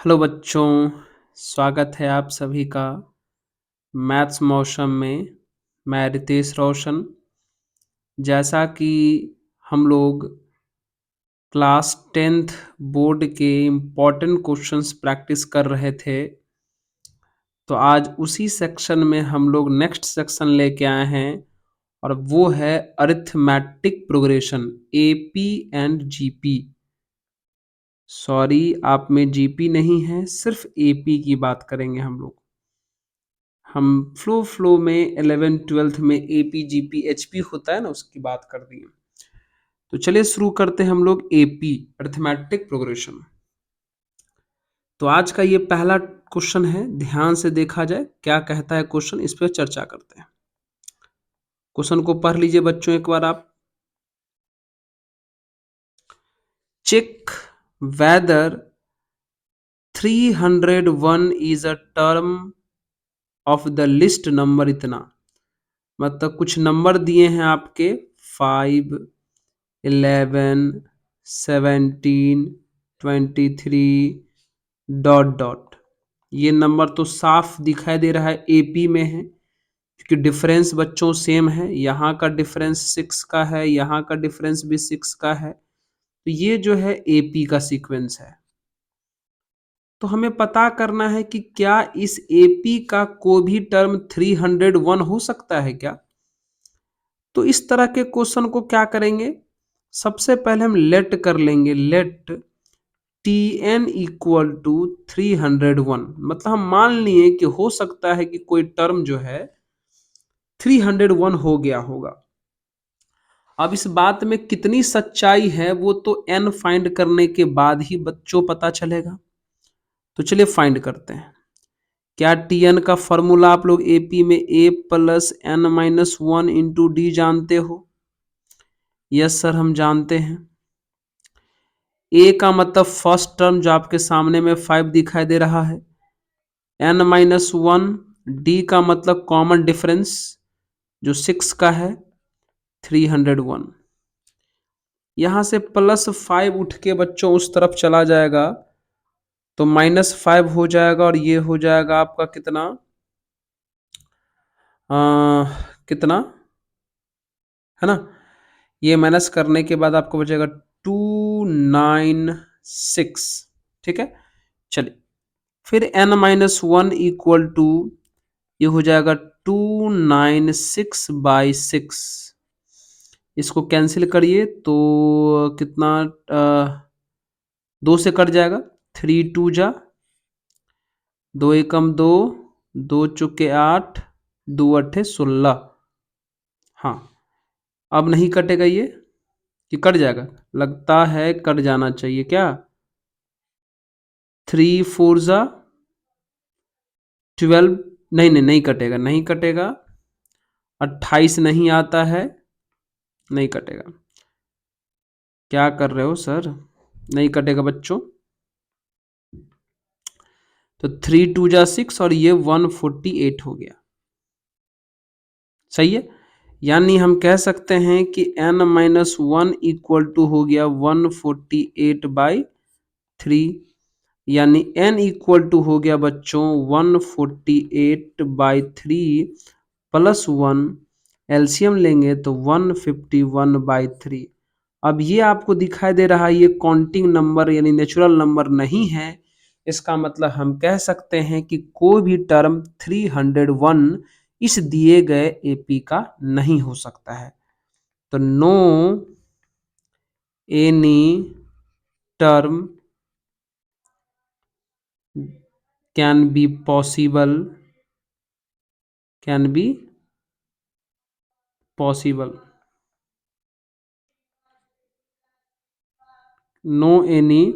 Hello बच्चों, स्वागत है आप सभी का मैथ्स मौसम में। मैं रितेश रोशन। जैसा कि हम लोग क्लास 10th बोर्ड के इम्पोर्टेंट क्वेश्चंस प्रैक्टिस कर रहे थे, तो आज उसी सेक्शन में हम लोग नेक्स्ट सेक्शन लेके आए हैं और वो है arithmetic progression, AP and GP. Sorry, आप में जीपी नहीं है, सिर्फ एपी की बात करेंगे हम लोग। हम फ्लो में 11th-12th में एपी जीपी एचपी होता है ना, उसकी बात कर दी है। तो चलिए शुरू करते हैं हम लोग एपी, अरिथमेटिक प्रोग्रेशन। तो आज का ये पहला क्वेश्चन है, ध्यान से देखा जाए क्या कहता है क्वेश्चन, इस पर चर्चा करते हैं। क्वेश्चन को पढ़ लीजिए बच्चों एक बार आप। Check whether 301 is a term of the list number इतना। मतलब कुछ नंबर दिए हैं आपके 5, 11, 17, 23 डॉट डॉट। ये नंबर तो साफ दिखाई दे रहा है एपी में है, क्योंकि डिफरेंस बच्चों सेम है। यहाँ का डिफरेंस 6 का है, यहाँ का डिफरेंस भी 6 का है। तो ये जो है एपी का सीक्वेंस है। तो हमें पता करना है कि क्या इस एपी का कोई भी टर्म 301 हो सकता है क्या। तो इस तरह के क्वेश्चन को क्या करेंगे, सबसे पहले हम लेट कर लेंगे। Let t n equal to 301, मतलब हम मान लिए कि हो सकता है कि कोई टर्म जो है 301 हो गया होगा। अब इस बात में कितनी सच्चाई है वो तो एन फाइंड करने के बाद ही बच्चों पता चलेगा। तो चलिए फाइंड करते हैं। क्या टी एन का फॉर्मूला आप लोग एपी में A plus N minus one into D जानते हो? यस सर, हम जानते हैं। ए का मतलब फर्स्ट टर्म जो आपके सामने में 5 दिखाई दे रहा है, एन माइनस वन। डी का मतलब कॉमन डिफरेंस जो 6 का है, 301। यहां से +5 उठ के बच्चों उस तरफ चला जाएगा तो -5 हो जाएगा, और ये हो जाएगा आपका कितना, कितना है ना। ये माइनस करने के बाद आपको बचेगा 296। ठीक है, चलिए फिर n minus one equal to, ये हो जाएगा 296/6। इसको कैंसिल करिए तो कितना, 2 से कट जाएगा। 3 2 जा, 2 एकम 2, 2 चुके 8, 2 अट्ठे 16। हाँ, अब नहीं कटेगा ये कि कट जाएगा? लगता है कट जाना चाहिए क्या। 3 4 जा 12, नहीं नहीं नहीं कटेगा, नहीं कटेगा। 28 नहीं आता है, नहीं कटेगा। क्या कर रहे हो सर, नहीं कटेगा बच्चों। तो 3 2 जा 6 और ये 148 हो गया। सही है, यानी हम कह सकते हैं कि n minus one equal to हो गया 148/3, यानी n इक्वल टू हो गया बच्चों 148/3 प्लस 1, एलसीएम लेंगे तो 151/3। अब ये आपको दिखाई दे रहा है ये काउंटिंग नंबर यानी नेचुरल नंबर नहीं है। इसका मतलब हम कह सकते हैं कि कोई भी टर्म 301 इस दिए गए एपी का नहीं हो सकता है। तो no any term can be possible, can be possible. No any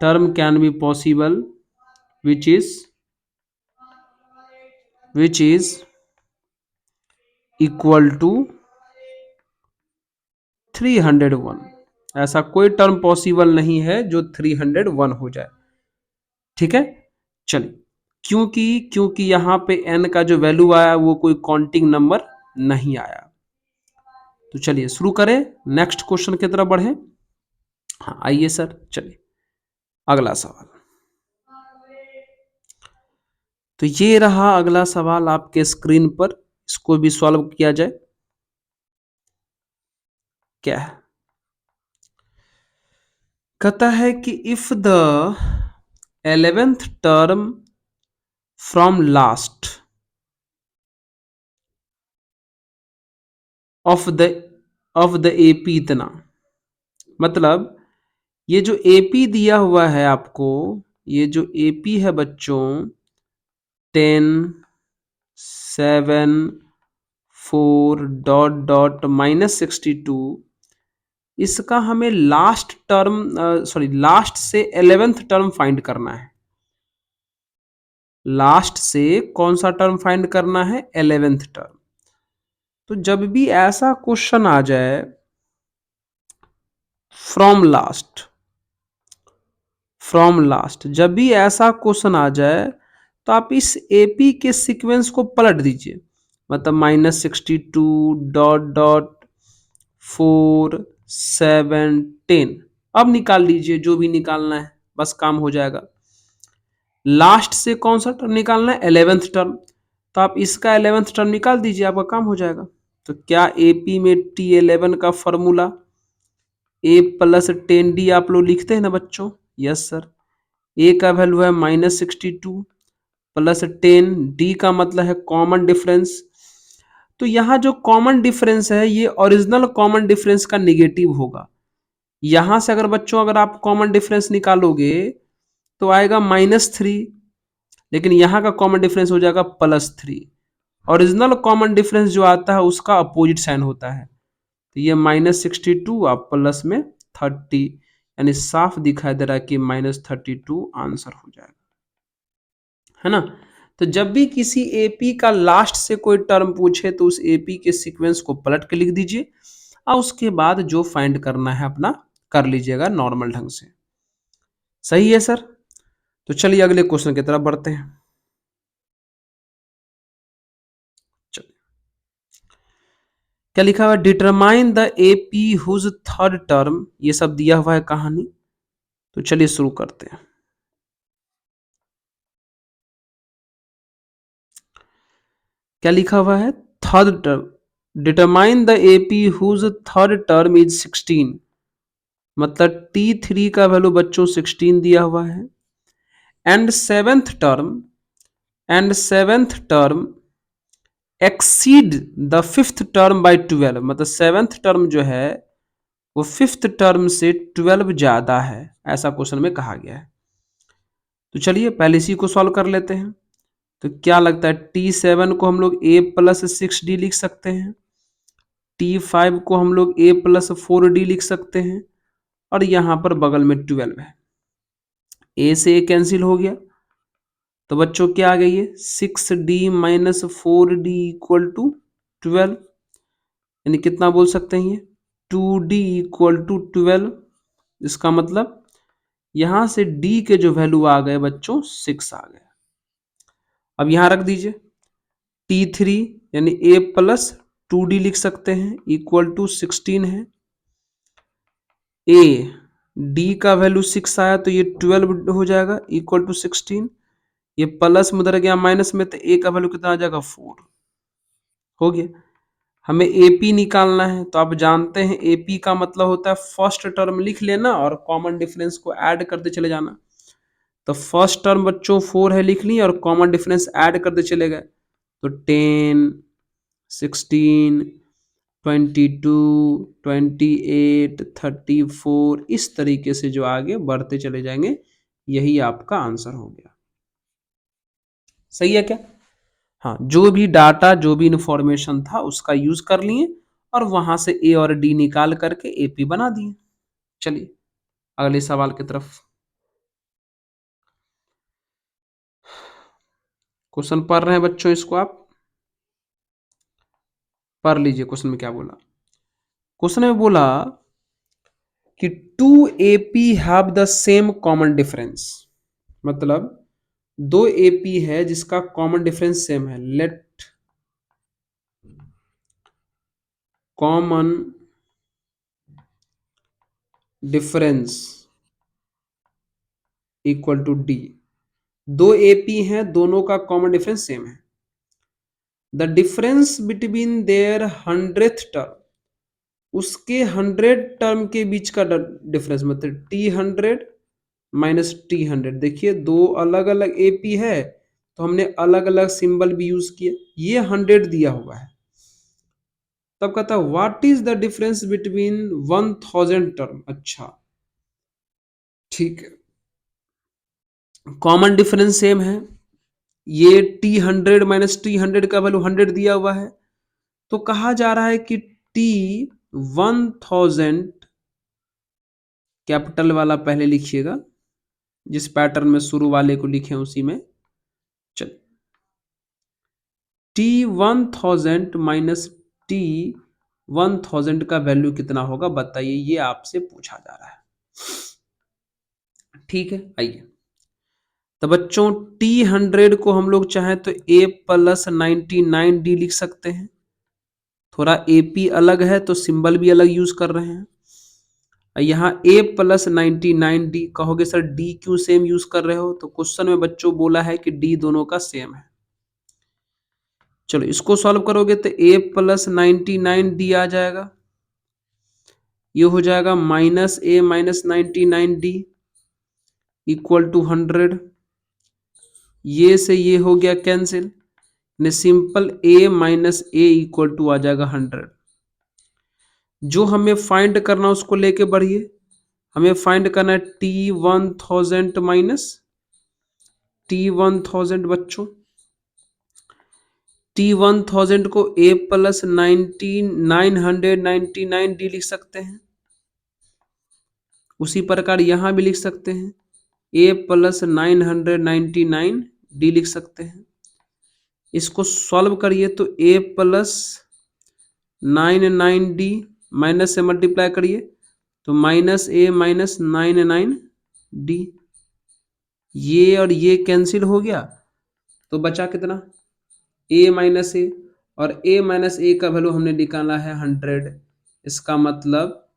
term can be possible which is equal to 301। ऐसा कोई टर्म पॉसिबल नहीं है जो 301 हो जाए। ठीक है, चलिए, क्योंकि यहां पे n का जो वैल्यू आया वो कोई काउंटिंग नंबर नहीं आया। तो चलिए शुरू करें, नेक्स्ट क्वेश्चन की तरफ बढ़े। हाँ आइए सर, चलिए अगला सवाल। तो ये रहा अगला सवाल आपके स्क्रीन पर, इसको भी सॉल्व किया जाए। क्या है? कहता है कि if the 11th term from last of the AP इतना, मतलब ये जो एपी दिया हुआ है आपको, ये जो एपी है बच्चों, 10, 7, 4 डॉट डॉट -62, इसका हमें लास्ट टर्म, सॉरी लास्ट से 11th टर्म फाइंड करना है। लास्ट से कौन सा टर्म फाइंड करना है? 11th term. तो जब भी ऐसा क्वेश्चन आ जाए फ्रॉम लास्ट, फ्रॉम लास्ट, जब भी ऐसा क्वेश्चन आ जाए तो आप इस एपी के सीक्वेंस को पलट दीजिए। मतलब -62 डॉट डॉट 4, 7, 10, अब निकाल लीजिए जो भी निकालना है, बस काम हो जाएगा। लास्ट से कौन सा टर्म निकालना है? 11th term. तो आप इसका 11th टर्म निकाल दीजिए, आपका काम हो जाएगा। तो क्या एपी में T11 का फॉर्मूला A+10D आप लोग लिखते हैं ना बच्चों? Yes sir. ए का वैल्यू है -62 +10, डी का मतलब है कॉमन डिफरेंस। तो यहाँ जो कॉमन डिफरेंस है ये ओरिजिनल कॉमन डिफरेंस का निगेटिव होगा। यहाँ से अगर बच्चों अगर आप कॉमन डिफरेंस निकालोगे तो आएगा -3, लेकिन यहाँ का कॉमन डिफरेंस हो जाएगा +3। ओरिजिनल कॉमन डिफरेंस जो आता है उसका अपोजिट साइन होता है। तो ये -62 आप प्लस में 30, यानी साफ दिखाई दे रहा है कि -32 आंसर हो जाएगा, है ना। तो जब भी किसी एपी का लास्ट से कोई टर्म पूछे तो उस एपी के सीक्वेंस को पलट के लिख दीजिए और उसके बाद जो फाइंड करना है अपना कर लीजिएगा नॉर्मल ढंग से। सही है सर। तो चलिए अगले क्वेश्चन की तरफ बढ़ते हैं। चलिए, क्या लिखा हुआ है? Determine the AP whose third term, ये सब दिया हुआ है कहानी। तो चलिए शुरू करते हैं। क्या लिखा हुआ है? Third term, determine the AP whose third term is 16, मतलब T3 का वैल्यू बच्चों 16 दिया हुआ है। And seventh term, and seventh term exceed the fifth term by 12, मतलब सेवेंथ टर्म जो है वो फिफ्थ टर्म से 12 ज्यादा है, ऐसा क्वेश्चन में कहा गया है। तो चलिए पहले इसी को सॉल्व कर लेते हैं। तो क्या लगता है? T7 को हम लोग A+6D लिख सकते हैं, T5 को हम लोग A+4D लिख सकते हैं, और यहां पर बगल में 12 है। ए से ए कैंसिल हो गया, तो बच्चों क्या आ गई है? 6D - 4D = 12, यानी कितना बोल सकते हैं? ये 2D = 12। इसका मतलब यहां से D के जो वैल्यू आ गए बच्चों 6 आ गए। अब यहां रख दीजिए T3, यानी A+2D लिख सकते हैं, =16 है। ए डी का वैल्यू 6 आया तो ये 12 हो जाएगा, =16। ये प्लस में उधर गया माइनस में, तो ए का वैल्यू कितना आ जाएगा? 4 हो गया। हमें एपी निकालना है, तो आप जानते हैं एपी का मतलब होता है फर्स्ट टर्म लिख लेना और कॉमन डिफरेंस को ऐड करते चले जाना। तो फर्स्ट टर्म बच्चों 4 है लिख ली और कॉमन डिफरेंस ऐड करते चले गए, तो 10, 16, 22, 28, 34, इस तरीके से जो आगे बढ़ते चले जाएंगे, यही आपका आंसर हो गया। सही है क्या? हाँ, जो भी डाटा जो भी इंफॉर्मेशन था उसका यूज कर लिए और वहां से ए और डी निकाल करके एपी बना दिए। चलिए अगले सवाल की तरफ। क्वेश्चन पढ़ रहे हैं बच्चों, इसको आप पढ़ लीजिए। क्वेश्चन में क्या बोला? क्वेश्चन में बोला कि two AP have the same common difference, मतलब दो एपी है जिसका कॉमन डिफरेंस सेम है। Let common difference equal to d. दो एपी हैं, दोनों का कॉमन डिफरेंस सेम है। The difference between their 100th term, उसके 100 टर्म के बीच का डिफरेंस, मतलब T100 माइनस T100। देखिए दो अलग अलग एपी है तो हमने अलग अलग सिंबल भी यूज किए। ये 100 दिया हुआ है, तब कहता है what is the difference between 1000 term. अच्छा ठीक है, कॉमन डिफरेंस सेम है। ये T100 माइनस T100 का वैल्यू 100 दिया हुआ है, तो कहा जा रहा है कि T1000, कैपिटल वाला पहले लिखिएगा, जिस पैटर्न में शुरू वाले को लिखे उसी में। चल, T1000 माइनस T1000 का वैल्यू कितना होगा बताइए, ये आपसे पूछा जा रहा है। ठीक है, आइए। तो बच्चों T100 को हम लोग चाहें तो A प्लस 99D लिख सकते हैं। थोड़ा AP अलग है तो सिंबल भी अलग यूज कर रहे हैं। यहाँ A प्लस 99D कहोगे सर D क्यों सेम यूज कर रहे हो, तो क्वेश्चन में बच्चों बोला है कि D दोनों का सेम है। चलो इसको सॉल्व करोगे तो A प्लस 99D आ जाएगा, ये हो जाएगा minus A minus 99D equal to 100। ये से ये हो गया कैंसिल, ने simple A minus A equal to आ जाएगा 100। जो हमें फाइंड करना उसको लेके बढ़िए। हमें फाइंड करना है T1000 माइनस T1000 बच्चों। T1000 को A प्लस 999D लिख सकते हैं, उसी प्रकार यहां भी लिख सकते हैं A प्लस 999D लिख सकते हैं। इसको सॉल्व करिए तो A प्लस 99D माइनस से मल्टीप्लाई करिए तो माइनस A माइनस 99D, ये और ये कैंसिल हो गया तो बचा कितना A माइनस A, और A माइनस A का वैल्यू हमने निकाला है 100। इसका मतलब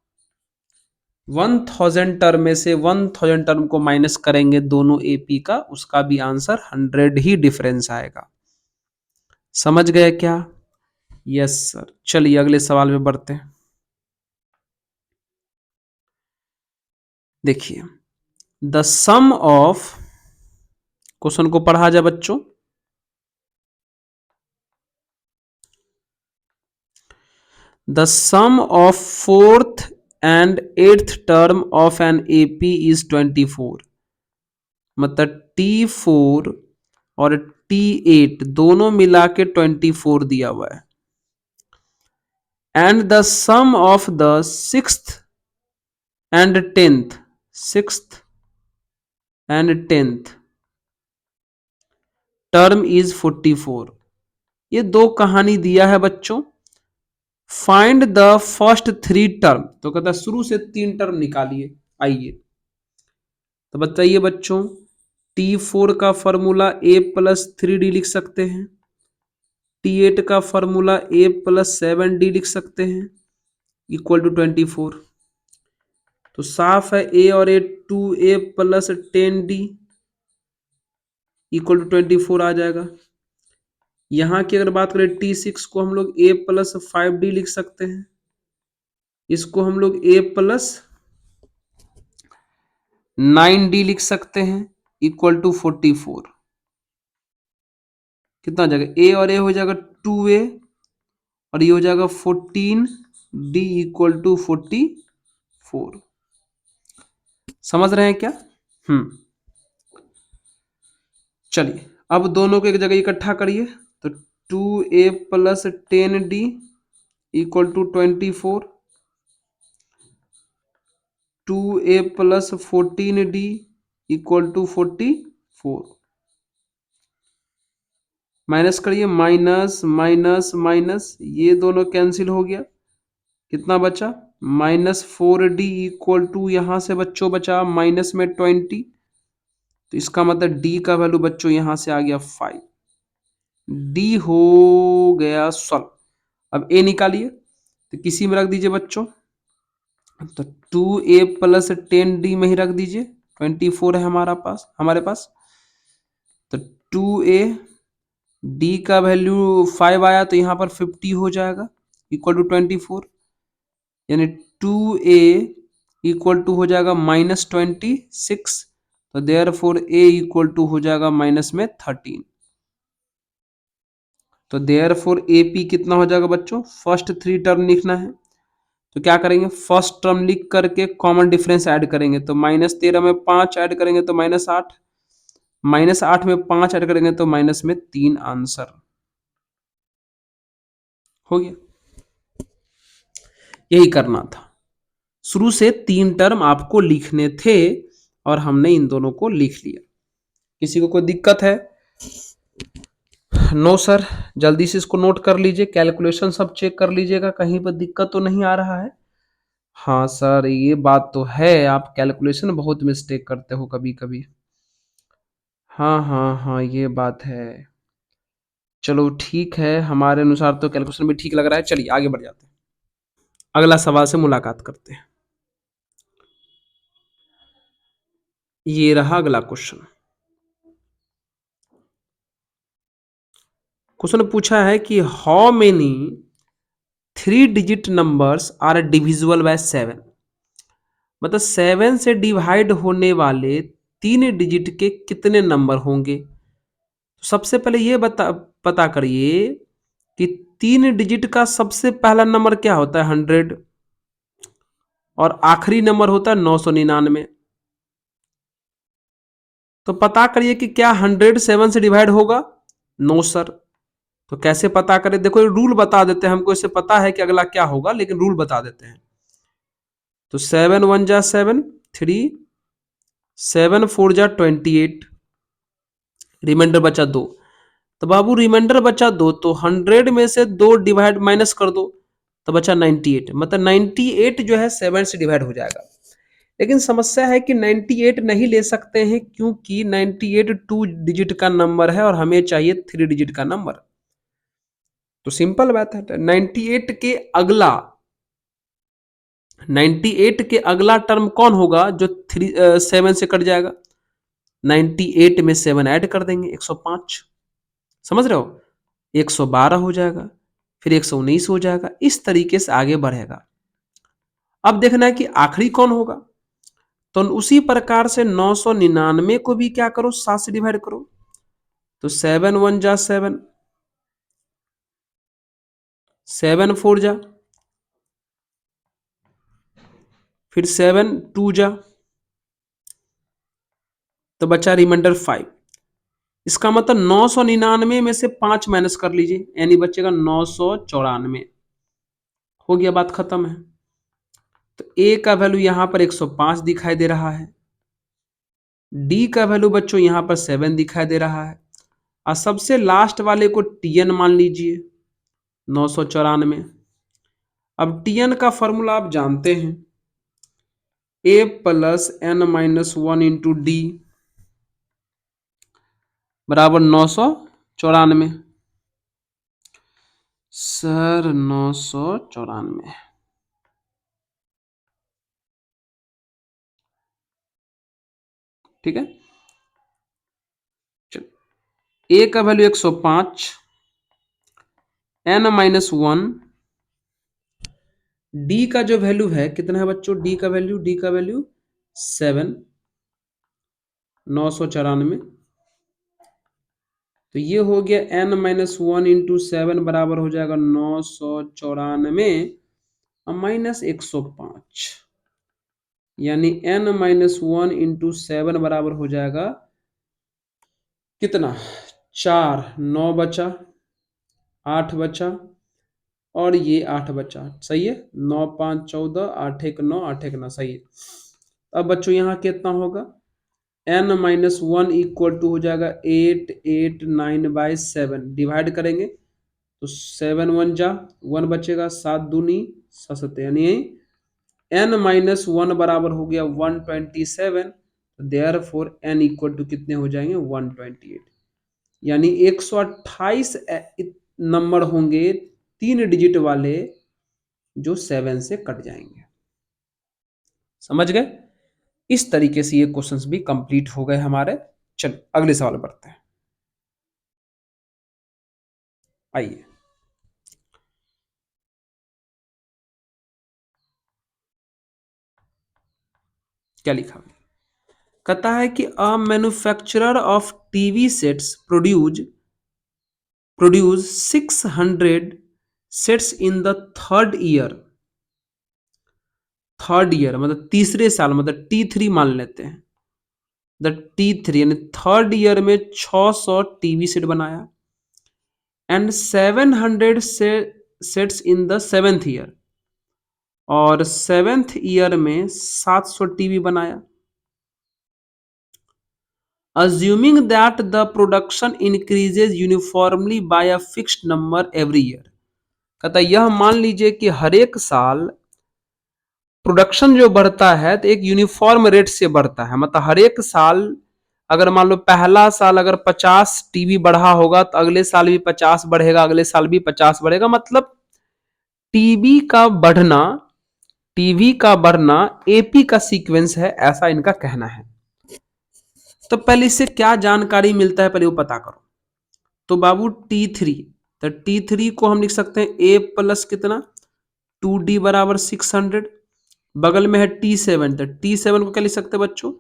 1000 टर्म में से 1000 टर्म को माइनस करेंगे दोनों AP का, उसका भी आंसर 100 ही डिफरेंस आएगा। समझ गए क्या? Yes sir. चलिए अगले सवाल में बढ़ते हैं। देखिए द सम ऑफ, क्वेश्चन को पढ़ा जाए बच्चों। The sum of 4th and 8th term of an AP is 24। मतलब T4 और T8 दोनों मिला के 24 दिया हुआ है। And the sum of the 6th and 10th, 6th and 10th term is 44। ये दो कहानी दिया है बच्चों। फाइंड द फर्स्ट 3 टर्म, तो कहता है शुरू से 3 टर्म निकालिए। आइए तो बताइए बच्चों, T4 का फॉर्मूला A प्लस 3D लिख सकते हैं, T8 का फॉर्मूला A प्लस 7D लिख सकते हैं इक्वल टू 24। तो साफ है A और A 2A plus 10D equal to 24 आ जाएगा। यहां की अगर बात करें T6 को हम लोग A प्लस 5D लिख सकते हैं, इसको हम लोग A प्लस 9D लिख सकते हैं इक्वल टू 44। कितना हो जाएगा, A और A हो जाएगा 2A और ये हो जाएगा 14D इक्वल टू 44। समझ रहे हैं क्या? चलिए अब दोनों को एक जगह इकट्ठा करिए तो 2A plus 10D equal to 24, 2A plus 14D equal to 44। Minus करिए, माइनस माइनस माइनस, ये दोनों कैंसिल हो गया। कितना बचा, -4D इक्वल टू, यहां से बच्चों बचा माइनस में 20, तो इसका मतलब D का वैल्यू बच्चों यहां से आ गया 5। D हो गया सॉल्व। अब A निकालिए तो किसी में रख दीजिए बच्चों, तो 2A प्लस 10D में ही रख दीजिए, 24 है हमारे पास। 2a, डी का वैल्यू 5 आया तो यहाँ पर 50 हो जाएगा इक्वल टू 24, यानी 2a इक्वल टू हो जाएगा -26, तो therefore a equal to हो जाएगा माइनस में 13। तो देयर फोर ए पी कितना हो जाएगा बच्चों, फर्स्ट 3 टर्म लिखना है, तो क्या करेंगे, फर्स्ट टर्म लिख करके कॉमन डिफरेंस ऐड करेंगे, तो -13 में 5 ऐड करेंगे तो -8, -8 में 5 ऐड करेंगे तो माइनस में 3, आंसर हो गया। यही करना था, शुरू से 3 टर्म आपको लिखने थे और हमने इन दोनों को लिख लिया। किसी को कोई दिक्कत है? नो सर, जल्दी से इसको नोट कर लीजिए, कैलकुलेशन सब चेक कर लीजिएगा, कहीं पर दिक्कत तो नहीं आ रहा है। हाँ सर, ये बात तो है, आप कैलकुलेशन बहुत मिस्टेक करते हो कभी कभी। हाँ हाँ हाँ, ये बात है। चलो ठीक है, हमारे अनुसार तो कैलकुलेशन भी ठीक लग रहा है। चलिए आगे बढ़ जाते हैं, अगला सवाल से मुलाकात करते हैं। ये रहा अगला क्वेश्चन। क्वेश्चन पूछा है कि how many 3 digit numbers are divisible by 7, मतलब 7 से डिवाइड होने वाले 3 डिजिट के कितने नंबर होंगे। तो सबसे पहले ये पता करिए कि 3 डिजिट का सबसे पहला नंबर क्या होता है, 100, और आखिरी नंबर होता है 999। तो पता करिए कि क्या 100 7 से डिवाइड होगा। No sir. तो कैसे पता करें, देखो ये रूल बता देते हैं, हमको इससे पता है कि अगला क्या होगा, लेकिन रूल बता देते हैं। तो 7 1 जा 7, 3, 7 4 जा 28, रिमाइंडर बचा 2। तो बाबू रिमाइंडर बचा 2, तो 100 में से 2 डिवाइड माइनस कर दो, तो बचा 98, मतलब 98 जो है 7 से डिवाइड हो जाएगा। लेकिन समस्या है कि 98 नहीं ले सकते हैं, क्योंकि 98 2 डिजिट का नंबर है और हमें चाहिए 3 डिजिट का नंबर। तो सिंपल बात है, 98 के अगला 98 के अगला टर्म कौन होगा जो 7 से कट जाएगा। 98 में 7 ऐड कर देंगे, 105, समझ रहे हो, 112 हो जाएगा, फिर 119 हो जाएगा, इस तरीके से आगे बढ़ेगा। अब देखना है कि आखिरी कौन होगा, तो उसी प्रकार से 999 को भी क्या करो, 7 से डिवाइड करो। तो 7 1 जा 7, 7 4 जा, फिर 7 2 जा, तो बचा रिमाइंडर 5। इसका मतलब 999 में से 5 माइनस कर लीजिए, यानी बचेगा 994। हो गया, बात खत्म है। तो ए का वैल्यू यहां पर 105 दिखाई दे रहा है, डी का वैल्यू बच्चों यहां पर 7 दिखाई दे रहा है, और सबसे लास्ट वाले को टीएन मान लीजिए 994। अब टीएन का फॉर्मूला आप जानते हैं, A plus N minus 1 into D बराबर 994। सर 994, ठीक है। चलो, ए का वैल्यू 105, n-1, डी का जो वैल्यू है कितना है बच्चों, डी का वैल्यू 7, 994। तो ये हो गया n-1 इंटू 7 बराबर हो जाएगा 994 और -105, यानी n-1 इंटू 7 बराबर हो जाएगा कितना, 4, 9 बचा, 8 बचा, और ये 8 बचा, सही है। 9 5 14, 8 1 9, 8 1 9, सही है। अब बच्चों यहाँ कितना होगा, n-1 इक्वल टू हो जाएगा 889/7, डिवाइड करेंगे तो 7 1 जा 1 बचेगा, 7 दूनी 7, यानी n-1 बराबर हो गया 127। Therefore n equal to कितने हो जाएंगे, 128, यानी 128 नंबर होंगे 3 डिजिट वाले जो 7 से कट जाएंगे। समझ गए, इस तरीके से ये क्वेश्चंस भी कंप्लीट हो गए हमारे। चलो अगले सवाल बढ़ते हैं। आइए, क्या लिखा, कहता है कि a manufacturer of TV sets produce 600 sets in the third year मतलब तीसरे साल, मतलब T3 मान लेते हैं, द T3 यानी थर्ड ईयर में 600 टीवी सेट बनाया, and 700 sets in the seventh year, और सेवेंथ ईयर में 700 टीवी बनाया। Assuming that the production increases uniformly by a fixed number every year, कहता है यह मान लीजिए कि हर एक साल प्रोडक्शन जो बढ़ता है तो एक यूनिफॉर्म रेट से बढ़ता है, मतलब हर एक साल अगर मान लो पहला साल अगर 50 टीवी बढ़ा होगा तो अगले साल भी 50 बढ़ेगा, अगले साल भी 50 बढ़ेगा, मतलब टीवी का बढ़ना टीवी का बढ़ना एपी का सीक्वेंस है, ऐसा इनका कहना है। तो पहले इससे क्या जानकारी मिलता है पहले वो पता करो। तो बाबू T3, तो T3 को हम लिख सकते हैं ए प्लस कितना 2D बराबर 600, बगल में है T7, तो T7 को क्या लिख सकते हैं बच्चों,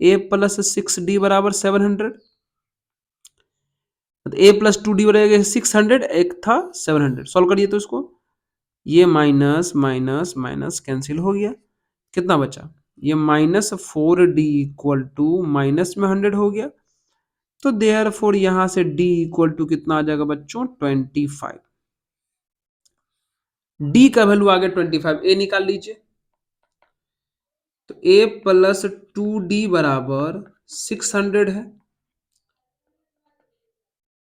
ए प्लस 6D बराबर 700, तो ए प्लस 2D बराबर 600, एक था 700, सॉल्व करिए तो इसको, ये माइनस माइनस माइनस कैंसिल हो गया, कितना बचा, ये -4D इक्वल टू माइनस में 100 हो गया, तो देयर फोर यहां से D इक्वल टू कितना आ जाएगा बच्चों 25, D का वैल्यू आ गया 25, ए निकाल लीजिए, तो ए प्लस 2D बराबर 600 है,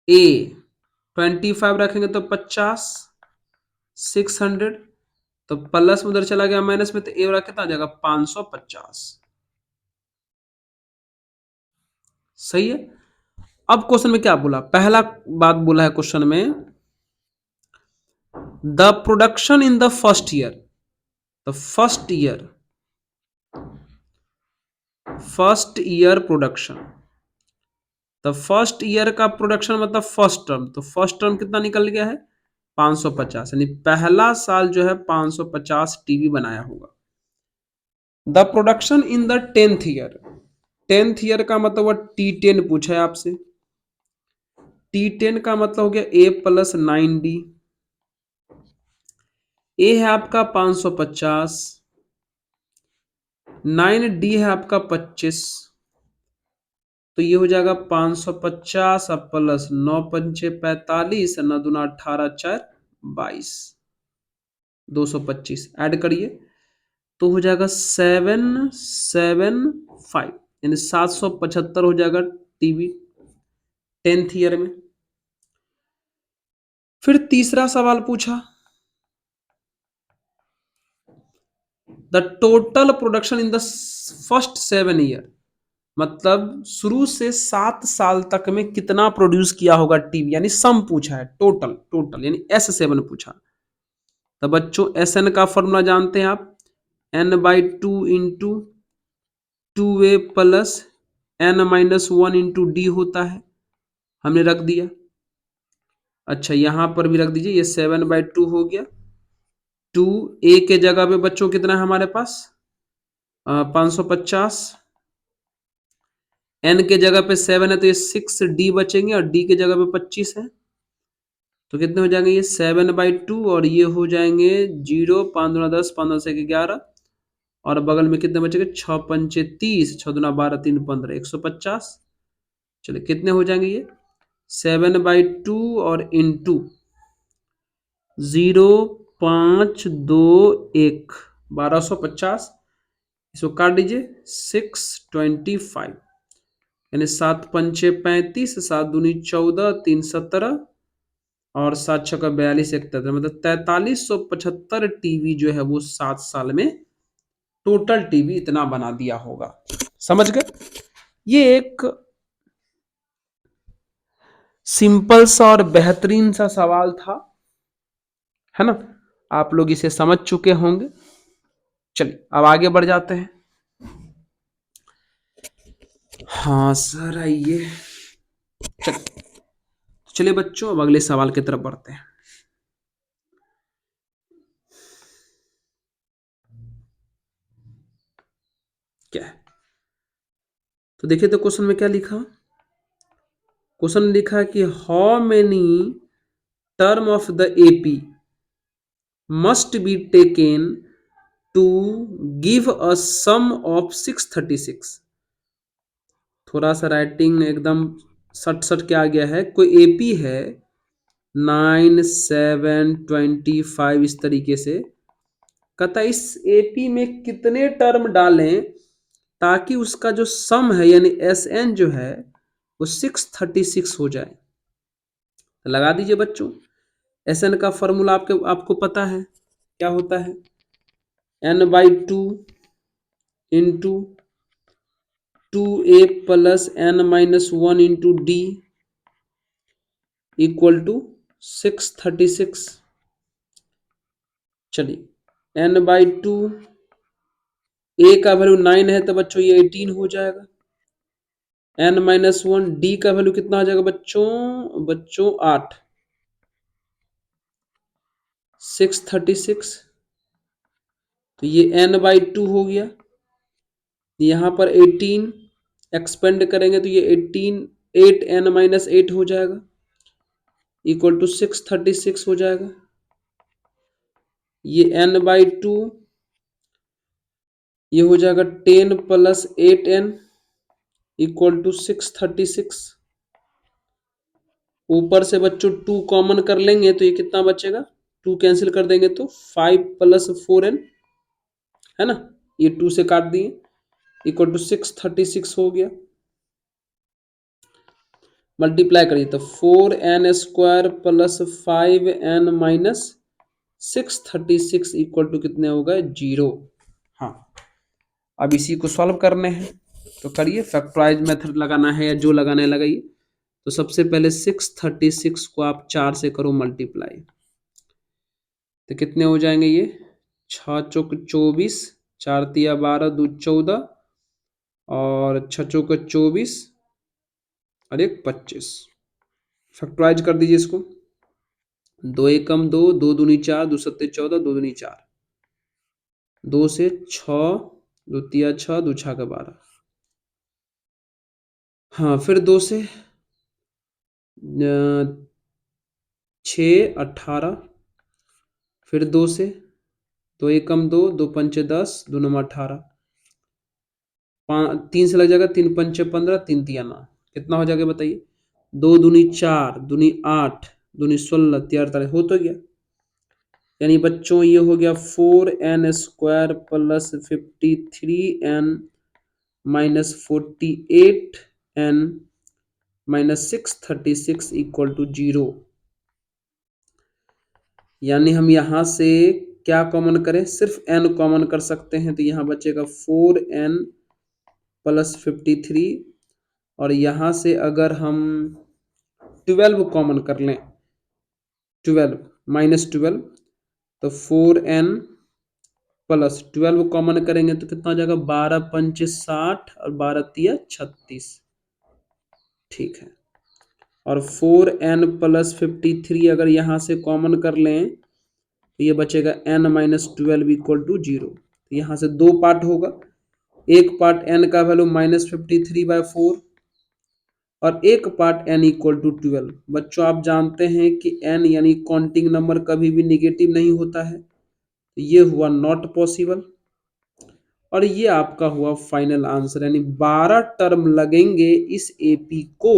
ए 25 रखेंगे तो 50, 600, तो प्लस में उधर चला गया माइनस में, तो ए कितना आ जाएगा 550, सही है। अब क्वेश्चन में क्या बोला, पहला बात बोला है क्वेश्चन में, the production in the first year production, तो फर्स्ट ईयर का प्रोडक्शन मतलब फर्स्ट टर्म, तो फर्स्ट टर्म कितना निकल गया है 550, यानी पहला साल जो है 550 टीवी बनाया होगा। The production in the tenth year का मतलब वो T10 पूछा है आपसे, T10 का मतलब हो गया ए प्लस 9D, ए है आपका 550, 9D है आपका 25, तो ये हो जाएगा 550 प्लस 9 पंचे 45, 9 दूना 18, 4 22, 225 ऐड करिए तो हो जाएगा 775, यानी 775 हो जाएगा टीवी टेंथ ईयर में। फिर तीसरा सवाल पूछा, the total production in the first 7 year, मतलब शुरू से 7 साल तक में कितना प्रोड्यूस किया होगा टीवी, यानी सम पूछा है, टोटल यानी S7 पूछा। तो बच्चों SN का फॉर्मूला जानते हैं आप, N/2 into 2A plus N-1 into D होता है, हमने रख दिया। अच्छा यहां पर भी रख दीजिए, ये 7/2 हो गया, 2A के जगह पे बच्चों कितना है हमारे पास 550, N के जगह पे 7 है तो ये 6D बचेंगे, और D के जगह पे 25 है, तो कितने हो जाएंगे ये 7/2, और ये हो जाएंगे 0, 5 दूना 10, 5 से 11, और बगल में कितने बचेंगे 6 पंचे 30, 6 दूना 12, 3 15, 150, चलिए कितने हो जाएंगे ये 7/2 और इंटू 0, 5, 2, 1, 1250, इसको काट दीजिए 625, यानी 7 पंचे 35, 7 दूनी 14, 3 17, और 7 छक्का 42, 71, मतलब 4375 टीवी जो है वो 7 साल में टोटल टीवी इतना बना दिया होगा। समझ गए, ये एक सिंपल सा और बेहतरीन सा सवाल था, है ना, आप लोग इसे समझ चुके होंगे। चलिए अब आगे बढ़ जाते हैं। हाँ सर आइए, चलिए चलिए बच्चों, अब अगले सवाल की तरफ बढ़ते हैं। क्या है? तो देखिए, तो क्वेश्चन में क्या लिखा? क्वेश्चन लिखा है कि how many term of the AP must be taken to give a sum of 636। थोड़ा सा राइटिंग एकदम सट सट के आ गया है। कोई एपी है 9, 7, 25 इस तरीके से। कहता है इस एपी में कितने टर्म डालें ताकि उसका जो सम है यानी एस एन जो है वो 636 हो जाए। तो लगा दीजिए बच्चों। एस एन का फॉर्मूला आपको पता है क्या होता है? n/2 into 2a plus n-1 into D equal to 636। चलिए n/2, a का वैल्यू 9 है तो बच्चों ये 18 हो जाएगा। n-1 डी का वैल्यू कितना आ जाएगा बच्चों 8। 636 तो ये n/2 हो गया। यहाँ पर 18 एक्सपेंड करेंगे तो ये 18 8n-8 हो जाएगा इक्वल टू 636 हो जाएगा। ये n/2 ये हो जाएगा 10 प्लस 8n इक्वल टू 636। ऊपर से बच्चों 2 कॉमन कर लेंगे तो ये कितना बचेगा? 2 कैंसिल कर देंगे तो 5 प्लस 4n है ना, ये 2 से काट दिए इक्वल टू 636 हो गया। मल्टीप्लाई करिए तो 4n² plus 5n minus 636 equal to कितने हो गए? 0। हाँ, अब इसी को सॉल्व करने हैं तो करिए। फैक्टराइज मेथड लगाना है या जो लगाना है लगाइए। तो सबसे पहले 636 को आप 4 से करो मल्टीप्लाई तो कितने हो जाएंगे? ये 6 चौक 24, 4 तिया 12, 2 14 और 6 चौक 24 और 1 25। फैक्टराइज कर दीजिए इसको। 2 एकम 2, 2 दूनी 4, 2 सत्ते 14, 2 दूनी 4, 2 से 6, 2 तिया 6, 2 छः का 12। हाँ, फिर 2 से 6 18, फिर 2 से 2 एकम 2, 2 पंचे 10, 2 नौ 18, 3 से लग जाएगा 3 पंचे 15, 3 तिया 9। कितना हो जाएगा बताइए? 2 दूनी 4, दूनी 8, दूनी 16, तिया 48 हो तो गया। यानी बच्चों ये हो गया 4n² plus 53n minus 48n minus 636 equal to 0। यानी हम यहां से क्या कॉमन करें? सिर्फ n कॉमन कर सकते हैं तो यहां बचेगा 4n प्लस 53 और यहां से अगर हम 12 कॉमन कर लें, 12 माइनस 12 तो 4n प्लस 12 कॉमन करेंगे तो कितना हो जाएगा? 12 पंचे 60 और 12 तिया 36। ठीक है। और 4n प्लस 53 अगर यहां से कॉमन कर लें तो ये बचेगा n माइनस 12 इक्वल टू 0। तो यहां से 2 पार्ट होगा। एक पार्ट n का वैल्यू -53/4 और एक पार्ट n इक्वल टू 12। बच्चों आप जानते हैं कि n यानी काउंटिंग नंबर कभी भी निगेटिव नहीं होता है। तो ये हुआ नॉट पॉसिबल और ये आपका हुआ फाइनल आंसर। यानी 12 टर्म लगेंगे इस एपी को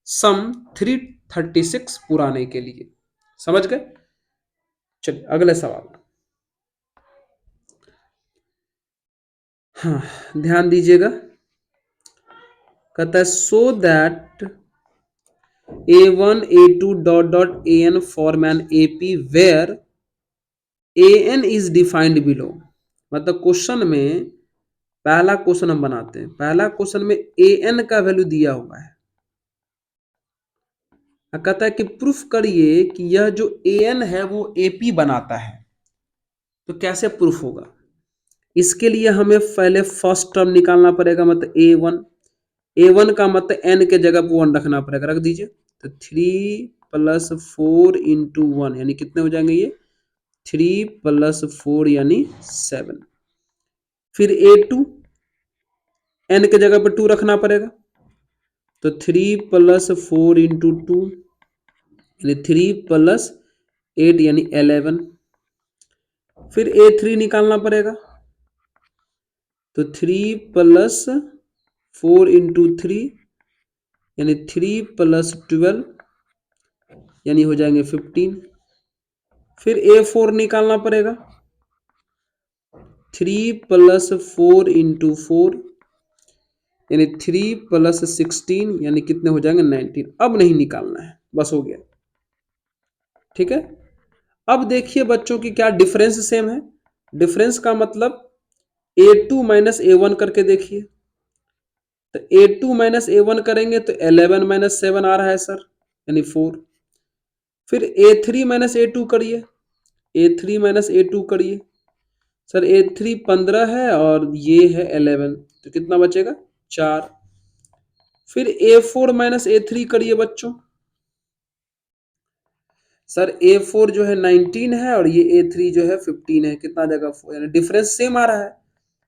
सम 336 पुराने के लिए। समझ गए? चलिए अगले सवाल। हाँ, ध्यान दीजिएगा। कहता है so that a1 a2 dot dot an form an AP where an is defined below. मतलब क्वेश्चन में पहला क्वेश्चन हम बनाते हैं। पहला क्वेश्चन में an का वैल्यू दिया हुआ है। कहता है कि प्रूफ करिए कि यह जो an है वो AP बनाता है। तो कैसे प्रूफ होगा? इसके लिए हमें पहले फर्स्ट टर्म निकालना पड़ेगा, मतलब a1 का मतलब n के जगह पर 1 रखना पड़ेगा। रख दीजिए। तो 3 प्लस 4 इंटू 1 यानी कितने हो जाएंगे ये 3 प्लस 4 यानी 7। फिर A2 n के जगह पर 2 रखना पड़ेगा तो 3 प्लस 4 इंटू 2 यानी 3 प्लस 8 यानी 11। फिर A3 निकालना पड़ेगा तो 3 प्लस 4 इंटू 3 यानी 3 प्लस 12 यानी हो जाएंगे 15। फिर A4 निकालना पड़ेगा 3 प्लस 4 इंटू 4 यानी 3 प्लस 16 यानी कितने हो जाएंगे 19। अब नहीं निकालना है, बस हो गया। ठीक है, अब देखिए बच्चों की क्या डिफरेंस सेम है। डिफरेंस का मतलब A2 माइनस A1 करके देखिए तो A2 माइनस A1 करेंगे तो 11 माइनस 7 आ रहा है सर यानी 4। फिर A3 माइनस A2 करिए, A3 माइनस A2 करिए सर A3 15 है और ये है 11 तो कितना बचेगा 4। फिर A4 माइनस A3 करिए बच्चों, सर A4 जो है 19 है और ये A3 जो है 15 है, कितना जगह 4 यानी डिफरेंस सेम आ रहा है।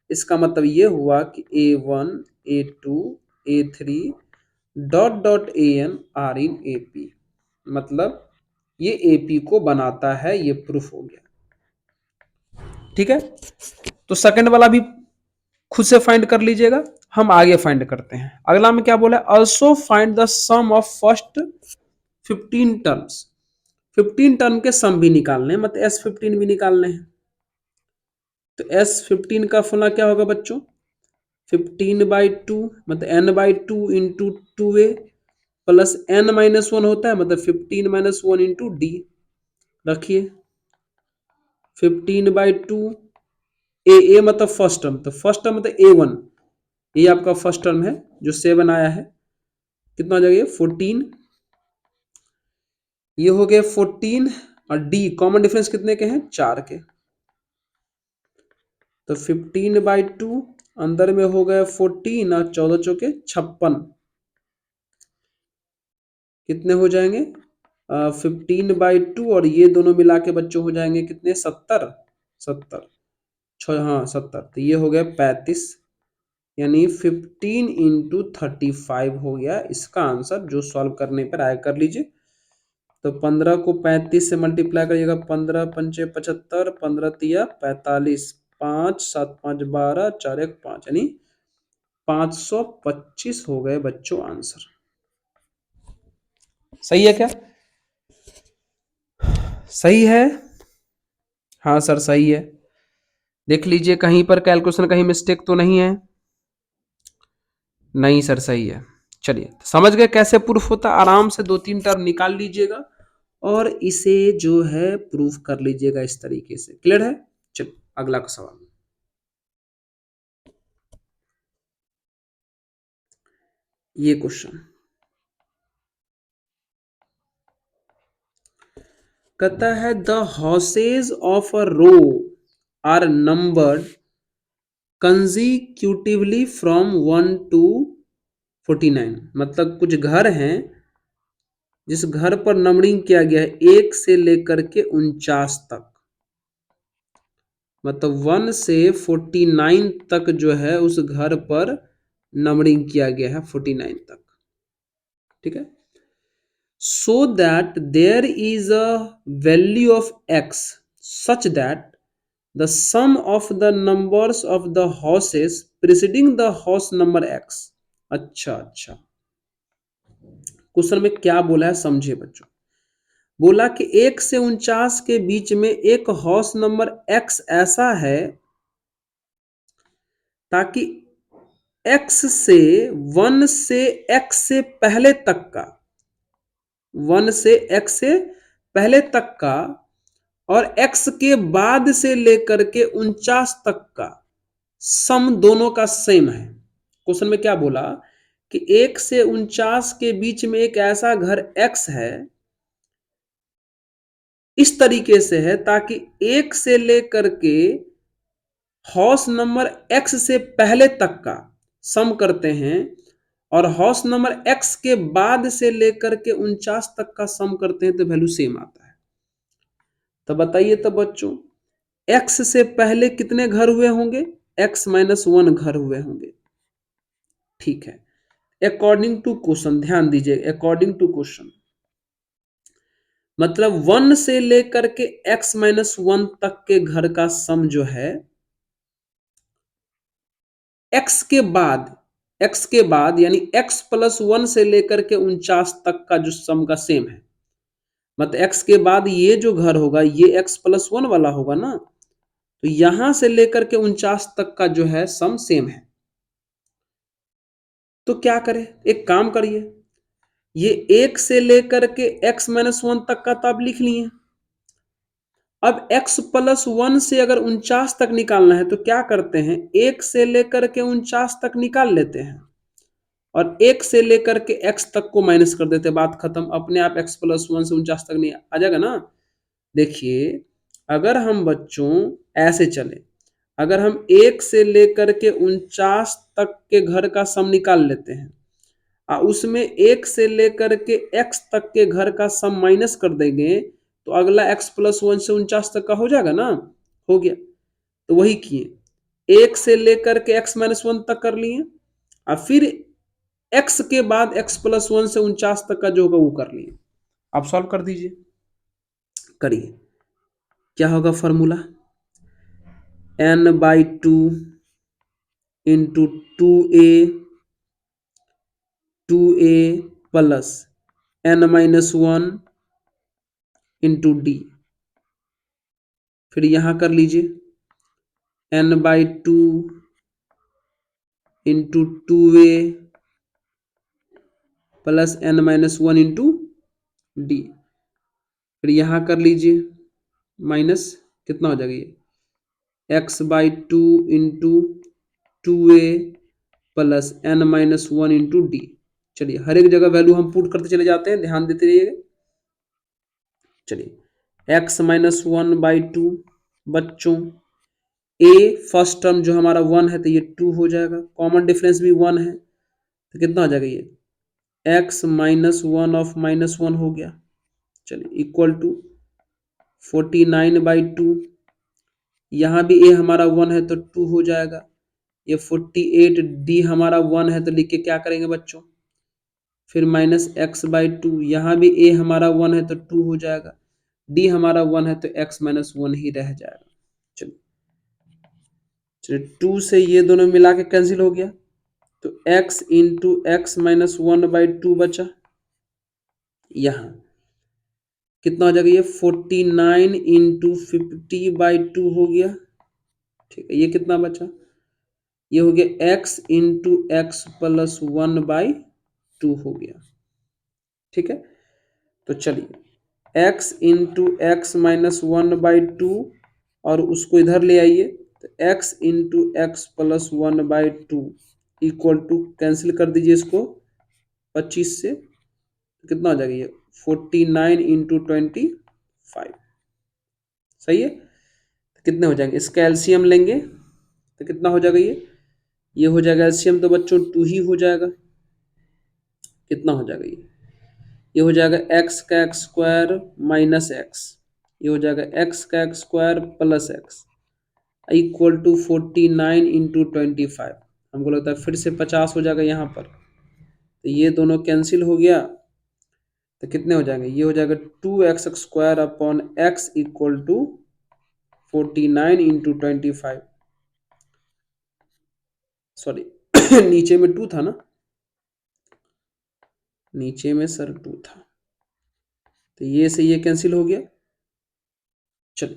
इसका मतलब ये हुआ कि A1 A2 A3 dot dot AN are in AP, मतलब ये AP को बनाता है, ये प्रूफ हो गया। ठीक है, तो सेकंड वाला भी खुद से फाइंड कर लीजिएगा, हम आगे फाइंड करते हैं। अगला में क्या बोला, also find the sum of first 15 terms. 15 term के सम भी निकालने हैं, मतलब S15 भी निकालने हैं। तो S15 का फॉर्मूला क्या होगा बच्चों, 15/2 मतलब n/2 into 2a plus n-1 होता है मतलब 15 माइनस 1 इंटू डी। रखिए 15/2 ए मतलब फर्स्ट टर्म, तो फर्स्ट टर्म मतलब A1, ये आपका फर्स्ट टर्म है जो 7 आया है, कितना हो जाएगा 14। ये हो गए 14 और डी कॉमन डिफरेंस कितने के हैं 4 के, तो 15/2 अंदर में हो गए 14 और 14 चौके 56, कितने हो जाएंगे 15/2 और ये दोनों मिला के बच्चों हो जाएंगे कितने 70 70 हाँ 70, तो ये हो गया 35 यानी 15 इंटू 35 हो गया इसका आंसर, जो सॉल्व करने पर आया कर लीजिए। तो 15 को 35 से मल्टीप्लाई करिएगा, 15 पंचे 75, 15 तिया 45, 5 7 5 12, 4 1 5 यानी 525 हो गए बच्चों आंसर। सही है क्या, सही है, हाँ सर सही है। देख लीजिए कहीं पर कैलकुलेशन कहीं मिस्टेक तो नहीं है, नहीं सर सही है। चलिए समझ गए कैसे प्रूफ होता, आराम से 2-3 टर्म निकाल लीजिएगा और इसे जो है प्रूफ कर लीजिएगा इस तरीके से। क्लियर है, चलिए अगला का सवाल। ये क्वेश्चन कहता है the houses of a row are numbered consecutively from 1 to 49, मतलब कुछ घर हैं जिस घर पर नंबरिंग किया गया है 1 से लेकर के 49 तक, मतलब 1 से 49 तक जो है उस घर पर नंबरिंग किया गया है 49 तक। ठीक है, so that there is a value of x such that the sum of the numbers of the houses preceding the house number x। अच्छा अच्छा, क्वेश्चन में क्या बोला है समझे बच्चों। बोला कि 1 से 49 के बीच में एक हाउस नंबर x ऐसा है ताकि x से 1 से x से पहले तक का, 1 से x से पहले तक का और x के बाद से लेकर के 49 तक का सम दोनों का सेम है। क्वेश्चन में क्या बोला कि 1 से 49 के बीच में एक ऐसा घर x है, इस तरीके से है ताकि 1 से लेकर के हाउस नंबर x से पहले तक का सम करते हैं और हाउस नंबर x के बाद से लेकर के 49 तक का सम करते हैं तो वैल्यू सेम आता है। तो बताइए तो बच्चों, x से पहले कितने घर हुए होंगे? x माइनस 1 घर हुए होंगे। ठीक है, अकॉर्डिंग टू क्वेश्चन, ध्यान दीजिए, अकॉर्डिंग टू क्वेश्चन मतलब 1 से लेकर के x माइनस 1 तक के घर का सम जो है x के बाद यानी x प्लस 1 से लेकर के 49 तक का जो सम का सेम है। मतलब x के बाद ये जो घर होगा ये x प्लस 1 वाला होगा ना, तो यहां से लेकर के 49 तक का जो है सम सेम है। तो क्या करें, एक काम करिए, ये 1 से लेकर के x माइनस 1 तक का तो आप लिख लिए। अब x प्लस 1 से अगर 49 तक निकालना है तो क्या करते हैं, 1 से लेकर के 49 तक निकाल लेते हैं और 1 से लेकर के x तक को माइनस कर देते हैं, बात खत्म। अपने आप x प्लस 1 से 49 तक नहीं आ जाएगा ना। देखिए, अगर हम बच्चों ऐसे चले, अगर हम 1 से लेकर के 49 तक के घर का सम निकाल लेते हैं और उसमें 1 से लेकर के x तक के घर का सम माइनस कर देंगे तो अगला x प्लस 1 से 49 तक का हो जाएगा ना, हो गया। तो वही किए, 1 से लेकर के x माइनस 1 तक कर लिए और फिर x के बाद x प्लस 1 से 49 तक का जो होगा वो कर लिए। आप सॉल्व कर दीजिए, करिए। क्या होगा formula, n/2 into 2a plus n minus 1 into D. फिर यहां कर लीजिए n/2 into 2a plus n minus 1 into D. फिर यहां कर लीजिए माइनस, कितना हो जाएगा ये x/2 into 2a plus n minus 1 into D. चलिए हर एक जगह वैल्यू हम पुट करते चले जाते हैं, ध्यान देते रहिएगा। चलिए x माइनस 1/2 बच्चों, a फर्स्ट टर्म जो हमारा 1 है तो ये 2 हो जाएगा, कॉमन डिफरेंस भी 1 है तो कितना हो जाएगा ये x माइनस 1 ऑफ माइनस 1 हो गया। चलिए इक्वल टू 49/2, यहाँ भी a हमारा 1 है तो 2 हो जाएगा। ये 48 d हमारा 1 है तो लिख के क्या करेंगे बच्चों, फिर माइनस x/2, यहाँ भी a हमारा 1 है तो 2 हो जाएगा, d हमारा 1 है तो x माइनस 1 ही रह जाएगा। चलिए चलिए 2 से ये दोनों मिला के कैंसिल हो गया तो x इंटू एक्स माइनस 1/2 बचा। यहाँ कितना हो जाएगा, ये 49 इंटू 50/2 हो गया। ठीक है, ये कितना बचा, ये हो गया x इंटू एक्स प्लस 1/2 हो गया। ठीक है, तो चलिए x इंटू एक्स माइनस 1/2 और उसको इधर ले आइए तो x into x plus 1/2 equal to, cancel कर दीजिए इसको 25 से, तो कितना हो जाएगा ये 49 इंटू 25। सही है, तो कितने हो जाएंगे, इसका एलसीएम लेंगे तो कितना हो जाएगा, ये हो जाएगा एलसीएम तो बच्चों 2 ही हो जाएगा। कितना हो जाएगा ये हो जाएगा x का एक्स स्क्वायर माइनस एक्स, ये हो जाएगा x का x square plus x equal to 49 into 25। हमको लगता है फिर से 50 हो जाएगा यहाँ पर, तो ये दोनों कैंसिल हो गया तो कितने हो जाएंगे, ये हो जाएगा 2x square upon x equal to 49 into 25। Sorry नीचे में 2 था ना, नीचे में सर 2 था, तो ये से ये कैंसिल हो गया। चलो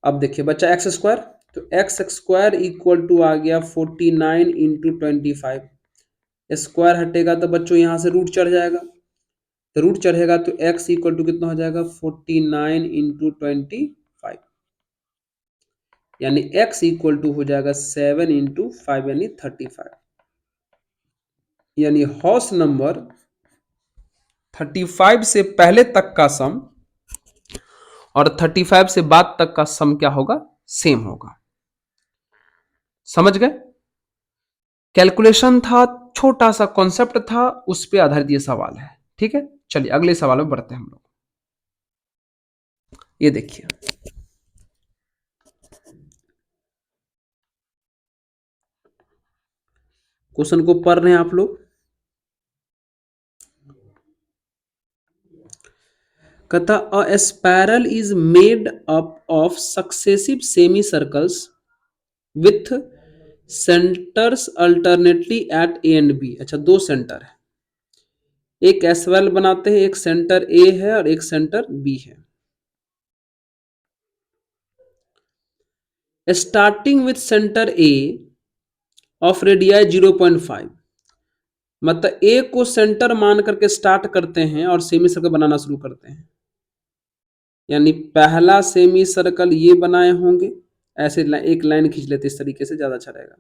अब देखिए बच्चा एक्स स्क्वायर, तो एक्स स्क्वायर इक्वल टू आ गया 49 इंटू 25। स्क्वायर हटेगा तो बच्चों यहाँ से रूट चढ़ जाएगा, तो रूट चढ़ेगा तो x इक्वल टू कितना हो जाएगा 49 इंटू 25, यानी x इक्वल टू हो जाएगा 7 इंटू 5 यानी 35। यानी हाउस नंबर 35 से पहले तक का सम और 35 से बाद तक का सम क्या होगा, सेम होगा। समझ गए, कैलकुलेशन था छोटा सा कॉन्सेप्ट था, उस पे आधारित ये सवाल है। ठीक है, चलिए अगले सवाल में बढ़ते हैं हम लोग। ये देखिए, क्वेश्चन को पढ़ रहे हैं आप लोग। कहता a spiral is made up of successive semi circles with centres alternately at A and B. अच्छा, दो सेंटर है, एक एसवेल बनाते हैं, एक सेंटर ए है और एक सेंटर बी है। Starting with centre A of radii 0.5, मतलब ए को सेंटर मान करके स्टार्ट करते हैं और सेमी सर्कल बनाना शुरू करते हैं। यानी पहला सेमी सर्कल ये बनाए होंगे, ऐसे एक लाइन खींच लेते इस तरीके से, ज्यादा अच्छा रहेगा।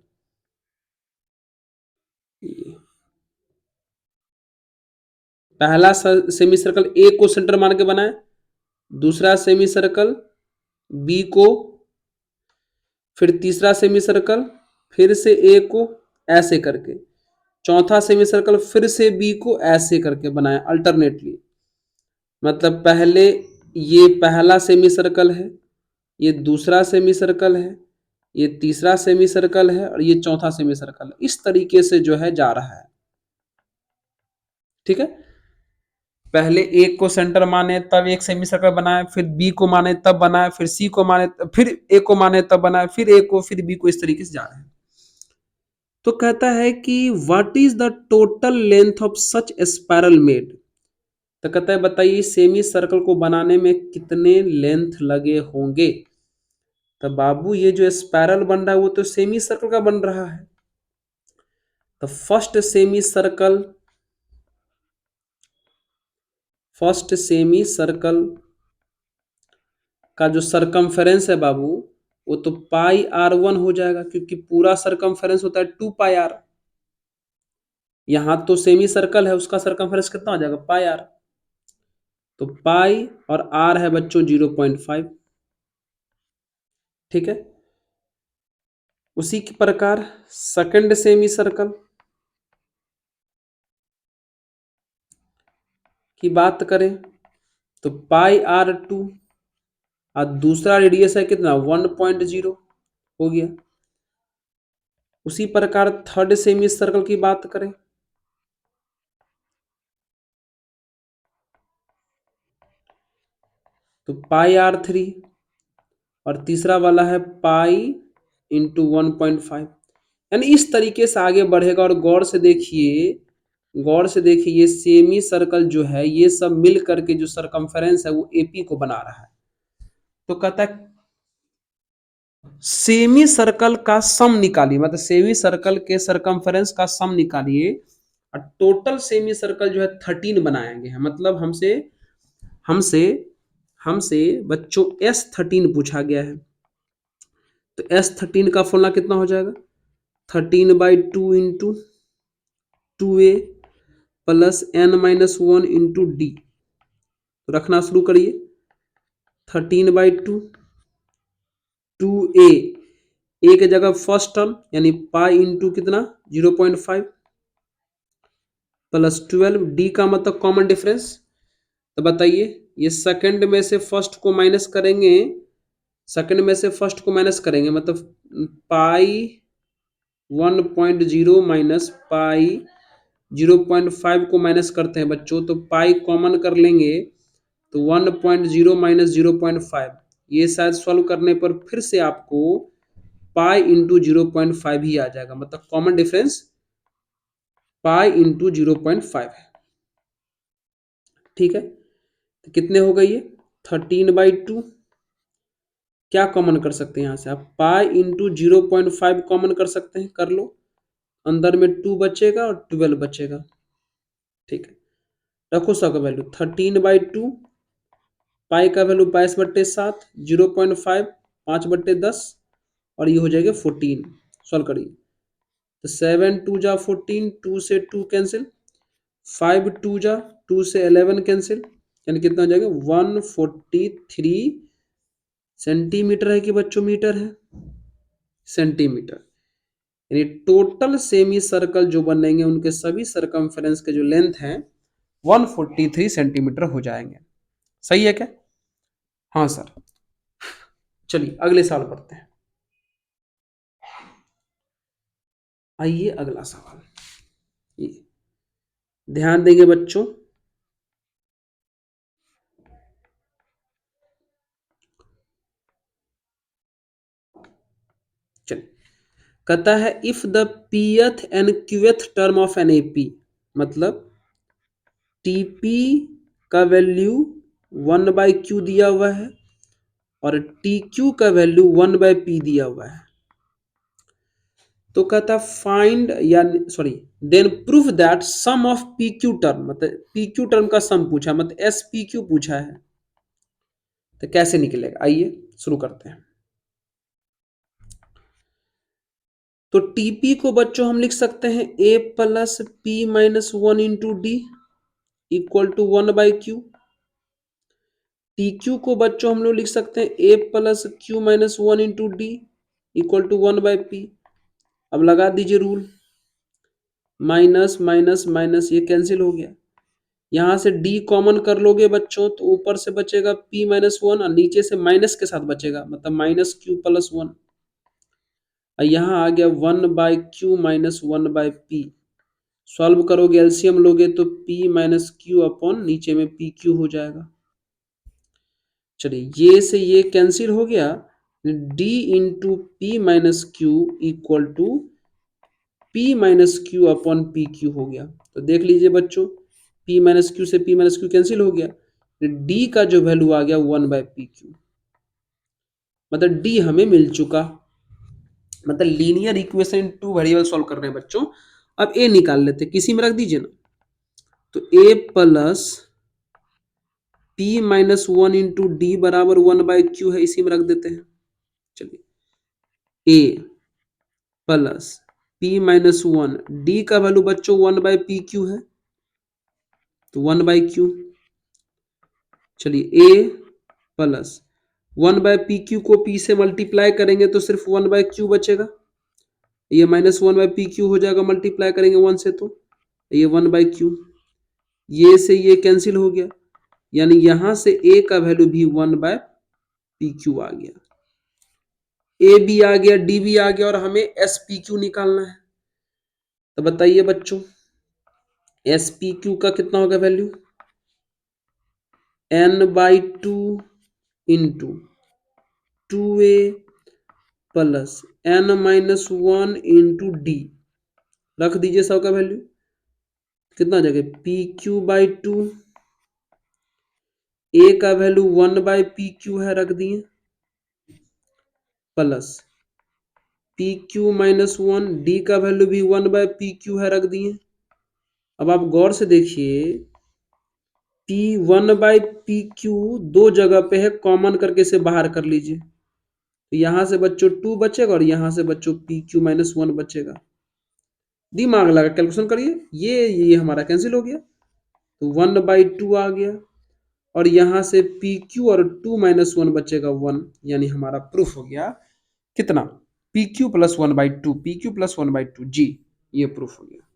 पहला सेमी सर्कल ए को सेंटर मान के बनाए, दूसरा सेमी सर्कल बी को, फिर तीसरा सेमी सर्कल फिर से ए को ऐसे करके, चौथा सेमी सर्कल फिर से बी को ऐसे करके बनाए अल्टरनेटली। मतलब पहले ये पहला सेमी सर्कल है, ये दूसरा सेमी सर्कल है, ये तीसरा सेमी सर्कल है और ये चौथा सेमी सर्कल है। इस तरीके से जो है जा रहा है। ठीक है, पहले ए को सेंटर माने तब एक सेमी सर्कल बनाए, फिर बी को माने तब बनाए, फिर सी को माने, फिर ए को माने तब बनाए, फिर ए को, फिर बी को, इस तरीके से जा रहे हैं। तो कहता है कि what is the total length of such spiral made. तो कहता है बताइए सेमी सर्कल को बनाने में कितने लेंथ लगे होंगे। तो बाबू ये जो स्पाइरल बन रहा है वो तो सेमी सर्कल का बन रहा है। तो फर्स्ट सेमी सर्कल का जो सरकमफेरेंस है बाबू, वो तो पाई आर वन हो जाएगा, क्योंकि पूरा सरकमफेरेंस होता है 2 पाई आर। यहां तो सेमी सर्कल है, उसका सरकमफेरेंस कितना हो जाएगा, पाई आर। तो पाई और आर है बच्चों 0.5। ठीक है, उसी के प्रकार सेकंड सेमी सर्कल की बात करें तो पाई आर टू, और दूसरा रेडियस है कितना 1.0 हो गया। उसी प्रकार थर्ड सेमी सर्कल की बात करें तो पाई आर थ्री, और तीसरा वाला है पाई इंटू 1.5। यानी इस तरीके से आगे बढ़ेगा। और गौर से देखिए, गौर से देखिए, ये सेमी सर्कल जो है ये सब मिल करके जो सरकमफेरेंस है वो एपी को बना रहा है। तो कहता है सेमी सर्कल का सम निकालिए, मतलब सेमी सर्कल के सरकमफेरेंस का सम निकालिए। और टोटल सेमी सर्कल जो है 13 बनाए गए हैं। मतलब हमसे हमसे हमसे बच्चों S13 पूछा गया है। तो S13 का फॉर्मूला कितना हो जाएगा, 13/2 into 2a plus n-1 into D. तो रखना शुरू करिए, 13/2 2a, ए के जगह फर्स्ट टर्म यानी पाई इंटू कितना 0.5 प्लस 12, डी का मतलब कॉमन डिफरेंस। तो बताइए ये सेकंड में से फर्स्ट को माइनस करेंगे, सेकंड में से फर्स्ट को माइनस करेंगे, मतलब पाई 1.0 माइनस पाई 0.5 को माइनस करते हैं बच्चों, तो पाई कॉमन कर लेंगे तो 1.0 माइनस 0.5, ये शायद सॉल्व करने पर फिर से आपको पाई इंटू 0.5 ही आ जाएगा। मतलब कॉमन डिफरेंस पाई इंटू 0.5 है। ठीक है, तो कितने हो गई ये 13/2। क्या कॉमन कर सकते हैं यहाँ से आप, पाई इंटू 0.5 कॉमन कर सकते हैं, कर लो। अंदर में 2 बचेगा और 12 बचेगा। ठीक है, रखो सब का वैल्यू 13/2, पाई का वैल्यू 22/7, 0.5 5/10, और ये हो जाएगा 14। सॉल्व करिए तो 7 2 जा 14, 2 से 2 कैंसिल, 5 2 जा 2 से 11 कैंसिल, यानी कितना हो जाएगा 143 सेंटीमीटर है कि बच्चों मीटर है, सेंटीमीटर। यानी टोटल सेमी सर्कल जो बनेंगे उनके सभी सरकमफ्रेंस के जो लेंथ है 143 सेंटीमीटर हो जाएंगे। सही है क्या? हाँ सर। चलिए अगले सवाल पढ़ते हैं। आइए अगला सवाल, ये ध्यान देंगे बच्चों। चलिए, कहता है if the pth and qth term of an AP, मतलब टीपी का वैल्यू 1/q दिया हुआ है और टीक्यू का वैल्यू 1/p दिया हुआ है, तो कहता फाइंड या sorry then proof that sum of p q term, मतलब पी क्यू टर्म का सम पूछा, मतलब एस पी क्यू पूछा है, तो कैसे निकलेगा? आइए शुरू करते हैं। तो टीपी को बच्चों हम लिख सकते हैं A plus P minus 1 into D equal to 1/q। TQ को बच्चों हम लोग लिख सकते हैं A plus Q minus 1 into D equal to 1/p। अब लगा दीजिए रूल, माइनस माइनस माइनस ये कैंसिल हो गया, यहां से d कॉमन कर लोगे बच्चों तो ऊपर से बचेगा p माइनस 1 और नीचे से माइनस के साथ बचेगा, मतलब माइनस क्यू प्लस 1। और यहाँ आ गया 1/q माइनस 1/p। सॉल्व करोगे एलसीएम लोगे तो p माइनस क्यू अपॉन नीचे में पी क्यू हो जाएगा। चलिए ये से ये कैंसिल हो गया, d into p minus q equal to p minus q upon p q हो गया। तो देख लीजिए बच्चों, p माइनस क्यू से p माइनस क्यू कैंसिल हो गया, d का जो वैल्यू आ गया 1/pq, मतलब d हमें मिल चुका। मतलब linear equation two variable solve कर रहे हैं बच्चों। अब a निकाल लेते, किसी में रख दीजिए ना, तो a plus p minus 1 into D बराबर 1/q है, इसी में रख देते हैं। चलिए a plus p minus 1, D का वैल्यू बच्चों 1/pq है तो 1/q। चलिए a प्लस 1/pq को p से मल्टीप्लाई करेंगे तो सिर्फ 1/q बचेगा, ये माइनस 1/pq हो जाएगा, मल्टीप्लाई करेंगे 1 से तो ये 1/q, ये से ये कैंसिल हो गया, यानी यहां से a का वैल्यू भी 1/pq आ गया, a भी आ गया, d भी आ गया और हमें spq निकालना है। तो बताइए बच्चों spq का कितना होगा value, n/2 into 2a plus n minus 1 into D, रख दीजिए सब का वैल्यू, कितना जगह pq/2, a का वैल्यू 1/pq है रख दिए, प्लस pq माइनस 1, डी का वैल्यू भी 1/pq है रख दिए। अब आप गौर से देखिए p 1/pq दो जगह पे है, कॉमन करके इसे बाहर कर लीजिए, तो यहां से बच्चों 2 बचेगा और यहां से बच्चों pq माइनस 1 बचेगा। दिमाग लगा कैलकुलेशन करिए, ये हमारा कैंसिल हो गया तो 1/2 आ गया और यहां से pq और 2 माइनस 1 बचेगा 1, यानी हमारा प्रूफ हो गया कितना, pq प्लस 1/2, pq प्लस 1/2 जी, ये प्रूफ हो गया।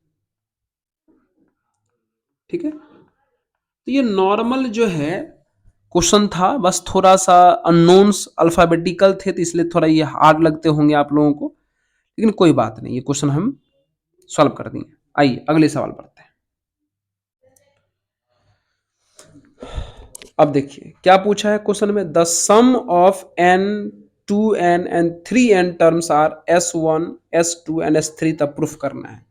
ठीक है, तो ये नॉर्मल जो है क्वेश्चन था, बस थोड़ा सा अननोन्स अल्फाबेटिकल थे तो इसलिए थोड़ा ये हार्ड लगते होंगे आप लोगों को, लेकिन कोई बात नहीं, ये क्वेश्चन हम सॉल्व कर देंगे। आइए अगले सवाल पढ़ते हैं। अब देखिए क्या पूछा है क्वेश्चन में, the sum of n 2n and 3n terms are s1 s2 and s3 तब प्रूफ करना है।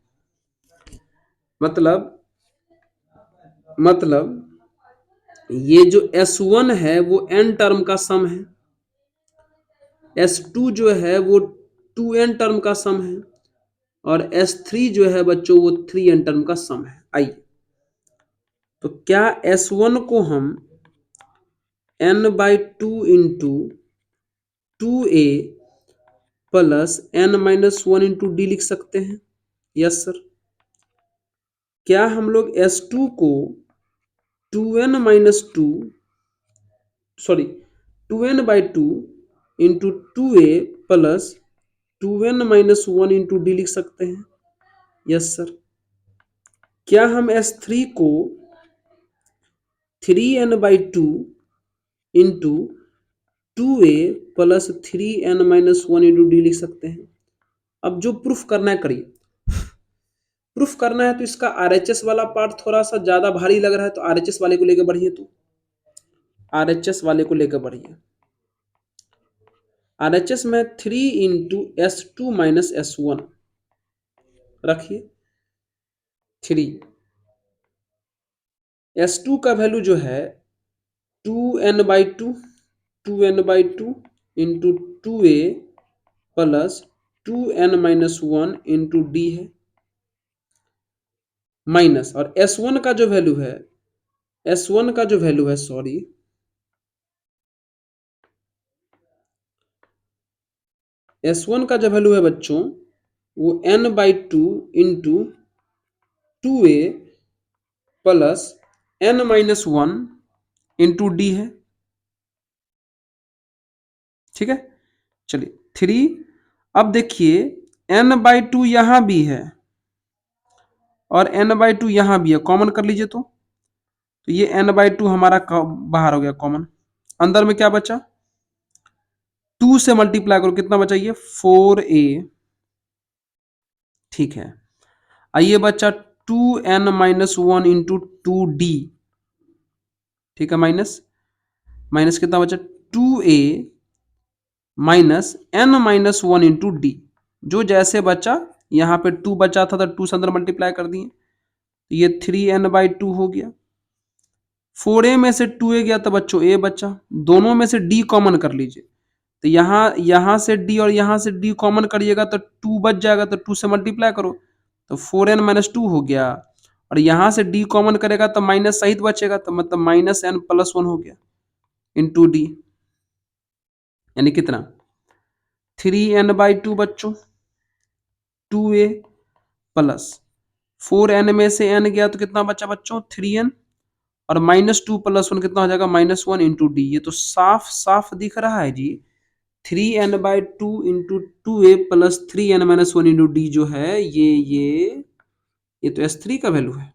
मतलब ये जो s1 है वो n टर्म का सम है, s2 जो है वो 2n टर्म का सम है और s3 जो है बच्चों वो 3n टर्म का सम है। आइए, तो क्या s1 को हम n/2 into 2a plus n minus 1 into D लिख सकते हैं? Yes sir. क्या हम लोग s2 को 2n minus 2 sorry 2n/2 into 2a plus 2n-1 into D लिख सकते हैं। Yes sir. क्या हम S3 को 3n/2 into 2a plus 3n-1 into D लिख सकते हैं? अब जो प्रूफ करना है करिए। प्रूफ करना है तो इसका आरएचएस वाला पार्ट थोड़ा सा ज्यादा भारी लग रहा है, तो आरएचएस वाले को लेकर बढ़िए। तो आरएचएस वाले को लेकर बढ़िए। आरएचएस में 3 इंटू S2 माइनस S1 रखिए। 3 S2 का वैल्यू जो है 2n/2 2n/2 into 2a plus 2n-1 into D है, माइनस, और S1 का जो वैल्यू है, S1 का जो वैल्यू है, सॉरी, S1 का जो वैल्यू है बच्चों वो n/2 into 2a plus n-1 into D है। ठीक है, चलिए 3। अब देखिए n/2 यहां भी है और n/2 यहां भी है, कॉमन कर लीजिए। तो ये n/2 हमारा बाहर हो गया कॉमन। अंदर में क्या बचा, 2 से मल्टीप्लाई करो, कितना बचा ये 4a। ठीक है, आइए बच्चा 2n-1 इंटू 2d। ठीक है, माइनस माइनस कितना बचा 2a minus n-1 into D. जो जैसे बचा, यहाँ पे 2 बचा था तो 2 से अंदर मल्टीप्लाई कर दिए, तो ये 3n/2 हो गया। 4a में से 2a गया तो बच्चों a बचा, दोनों में से d कॉमन कर लीजिए। तो यहाँ से d और यहाँ से d कॉमन करिएगा तो 2 बच जाएगा, तो 2 से मल्टीप्लाई करो तो 4n-2 हो गया, और यहाँ से d कॉमन करेगा तो माइनस सहित बचेगा, तो मतलब -n+1 हो गया इंटू डी, यानी कितना 3n/2 बच्चों 2a प्लस 4n में से n गया तो कितना बचा बच्चों 3n, और -2 + 1 कितना हो जाएगा -1 इंटू डी। ये तो साफ साफ दिख रहा है जी, 3n/2 into 2a plus 3n-1 into D जो है ये तो S3 का वैल्यू है,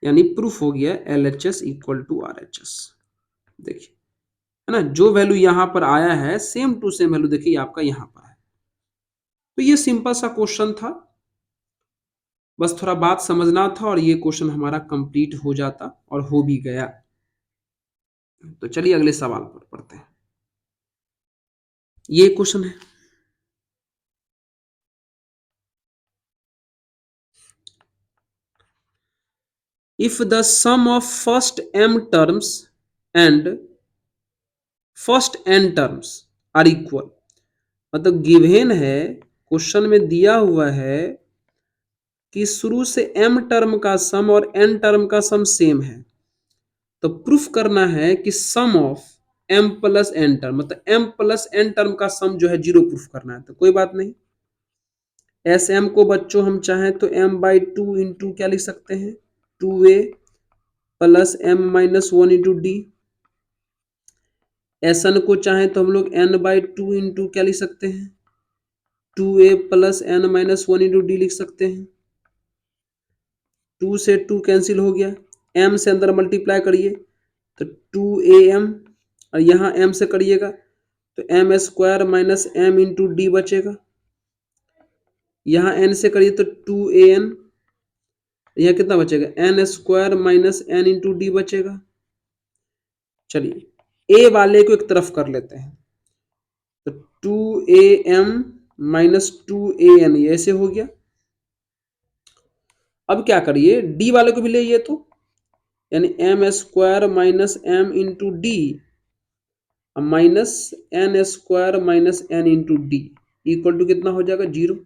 यानी प्रूफ हो गया LHS इक्वल टू RHS। देखिए, है ना, जो वैल्यू यहां पर आया है सेम टू सेम वैल्यू देखिए आपका यहां पर है। तो ये सिंपल सा क्वेश्चन था, बस थोड़ा बात समझना था और ये क्वेश्चन हमारा कंप्लीट हो जाता, और हो भी गया। तो चलिए अगले सवाल पर पढ़ते हैं। ये क्वेश्चन है, if the sum of first m terms and first n terms are equal, मतलब गिवन है, क्वेश्चन में दिया हुआ है कि शुरू से m टर्म का सम और n टर्म का सम सेम है, तो प्रूफ करना है कि sum of m plus n term, मतलब m प्लस n टर्म का सम जो है 0 प्रूफ करना है। तो कोई बात नहीं, एस एम को बच्चों हम चाहें तो m/2 इंटू क्या लिख सकते हैं 2a plus m-1 into d. S n को चाहें तो हम लोग n/2 इंटू क्या लिख सकते हैं 2a plus n-1 into D लिख सकते हैं। 2 से 2 कैंसिल हो गया, m से अंदर मल्टीप्लाई करिए तो 2am, और यहाँ m से करिएगा तो m² minus m into D बचेगा। यहाँ n से करिए तो 2an, यहाँ कितना बचेगा n² minus n into D बचेगा। चलिए a वाले को एक तरफ कर लेते हैं, तो 2am माइनस 2an ये ऐसे हो गया। अब क्या करिए d वाले को भी ले, ये तो यानी m² minus m into d minus n² minus n into D equal to कितना हो जाएगा 0।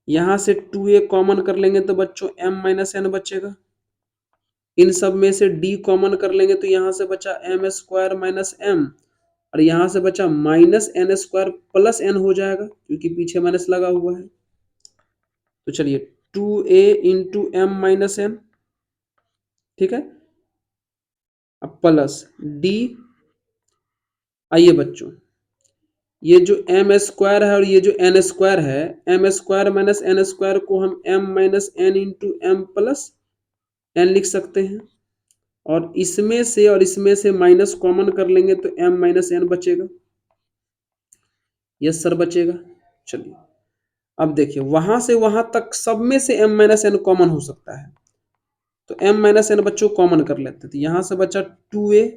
यहां से 2a कॉमन कर लेंगे तो बच्चों m माइनस n बचेगा, इन सब में से d कॉमन कर लेंगे तो यहां से बचा m² माइनस m, और यहां से बचा माइनस n² प्लस n हो जाएगा क्योंकि पीछे माइनस लगा हुआ है। तो चलिए 2a into m minus n, ठीक है, अब प्लस d। आइए बच्चों ये जो एम स्क्वायर है और ये जो एन स्क्वायर है, m square minus n square को हम m minus n into m plus n लिख सकते हैं, और इसमें से माइनस कॉमन कर लेंगे तो एम माइनस एन बचेगा। यस सर बचेगा। चलिए अब देखिए, वहां से वहां तक सब में से एम माइनस एन कॉमन हो सकता है, तो एम माइनस एन बच्चों कॉमन कर लेते थे। यहां से बचा 2a,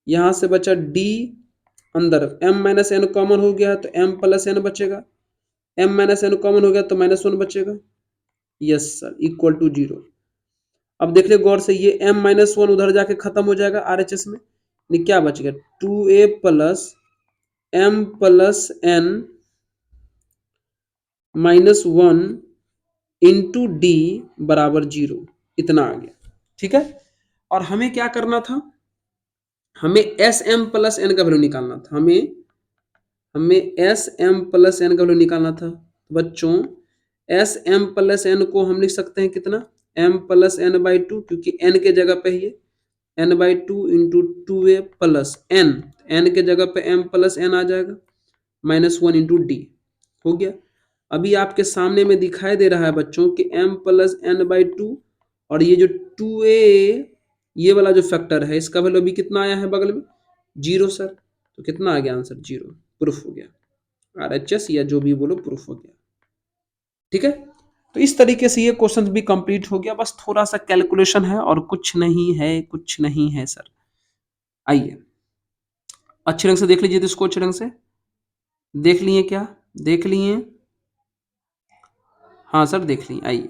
यहां से बचा d, अंदर m माइनस एन कॉमन हो गया तो m प्लस एन बचेगा, m माइनस एन कॉमन हो गया तो -1 बचेगा। Yes sir, equal to 0। अब देख ले गौर से, ये m-1 उधर जाके खत्म हो जाएगा RHS में, यानी क्या बच गया 2a plus m plus n -1 into D बराबर 0, इतना आ गया। ठीक है, और हमें क्या करना था, हमें एस एम प्लस एन का वैल्यू निकालना था, हमें एस एम प्लस एन का वैल्यू निकालना था। बच्चों एस एम प्लस एन को हम लिख सकते हैं कितना, एम प्लस एन बाई 2, क्योंकि एन के जगह पे ही N by 2 into 2a plus N, N के जगह पे एम प्लस एन आ जाएगा, -1 इंटू डी हो गया। अभी आपके सामने में दिखाई दे रहा है बच्चों कि m प्लस एन बाई 2, और ये जो 2a ये वाला जो फैक्टर है इसका वैल्यू अभी कितना आया है बगल में 0 सर, तो कितना आ गया आंसर 0, प्रूफ हो गया। RHS या जो भी बोलो, प्रूफ हो गया। ठीक है, तो इस तरीके से ये क्वेश्चन भी कंप्लीट हो गया, बस थोड़ा सा कैलकुलेशन है और कुछ नहीं है, कुछ नहीं है सर। आइए अच्छे ढंग से देख लीजिए, तो इसको अच्छे ढंग से देख लिए क्या, देख लिए, हाँ सर देख लिए। आइए